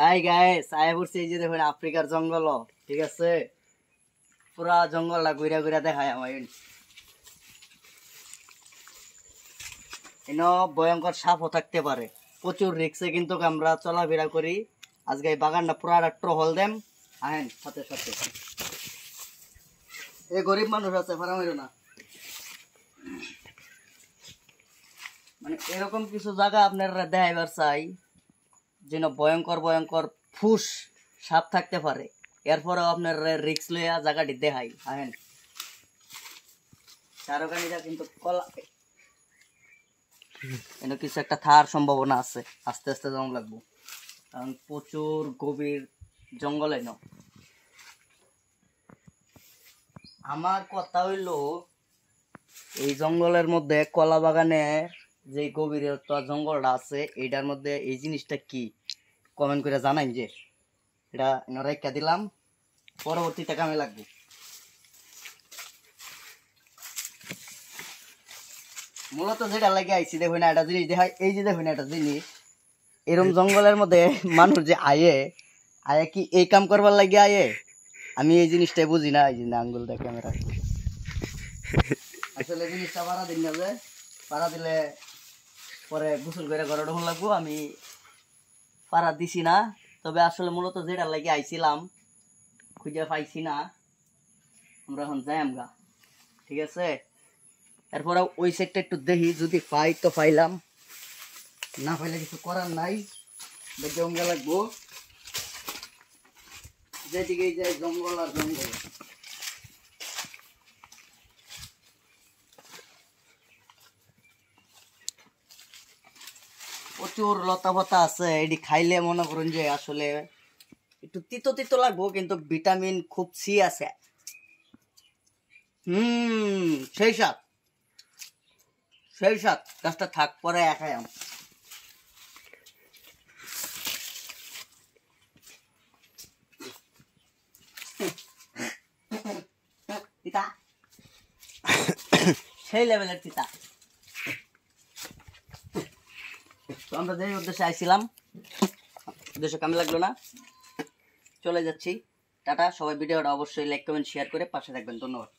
Hi guys, আয় পড়ছি এই যে দেখুন আফ্রিকার জঙ্গল, ঠিক আছে। পুরা জঙ্গলটা ঘুরা ঘুরা দেখায় আমার। এনো ভয়ঙ্কর সাপও থাকতে পারে, প্রচুর রিক্সে কিন্তু আমরা চলাফেরা করি। আজকে এই বাগানটা পুরা টহল দেম, আহেন সাথে সাথে। এই গরিব মানুষ আছে ফারামেরও না, মানে এরকম কিছু জায়গা আপনারা দেখাইবার চাই যেন ভয়ঙ্কর ভয়ঙ্কর ফুস সাপ থাকতে পারে। এরপরেও আপনার রিক্স লইয়া জায়গাটি দেখাই, আহেন। চারকানিটা কিন্তু কলা এনে কিছু একটা থার সম্ভাবনা আছে, আস্তে আস্তে যাওয়া লাগবো, কারণ প্রচুর গভীর জঙ্গল। এনো আমার কথা হইল, এই জঙ্গলের মধ্যে কলা বাগানে যে গভীর জঙ্গলটা আছে, এইটার মধ্যে এই জিনিসটা কি কমেন্ট করে জানাই, যে এটা রেখা দিলাম, পরবর্তীতে কামে লাগবে। মূলত যেটা লাগে আইসি দেখুন একটা জিনিস দেখায়, এই যে দেখুন একটা জিনিস, এরকম জঙ্গলের মধ্যে মানুষ যে আয়ে আয়ে কি এই কাম করবার লাগে আয়ে, আমি এই জিনিসটাই বুঝি না। এই যে আঙ্গুল দেখে ক্যামেরা, আসলে জিনিসটা পাড়া দিন না, যে পাড়া দিলে পরে গোসল করে ঘরে ঢোল লাগবো। আমি পাড়া দিছি না, তবে আসলে মূলত যেটা লাগে আইছিলাম খুঁজে পাইছি না। আমরা এখন যাই আমগা, ঠিক আছে। এরপরে ওই সাইডটা একটু দেখি, যদি পাই তো পাইলাম, না পাইলে কিছু করার নাই, জঙ্গল লাগবো। যেদিকে যাই জঙ্গল আর জঙ্গল। প্রচুর লতা পাতা আছে, এটি খাইলে মনে করুন যে আসলে একটু তিতো তিতো লাগবো, কিন্তু ভিটামিন খুব সি আছে। সেই সাত সেই সাত গাছটা থাক, পরে একাই আম। তিতা, সেই লেভেলের তিতা। তো আমরা যে উদ্দেশ্যে আইছিলাম, উদ্দেশ্য কামে লাগলো না, চলে যাচ্ছি। টাটা। সবাই ভিডিওটা অবশ্যই লাইক কমেন্ট শেয়ার করে পাশে থাকবেন। ধন্যবাদ।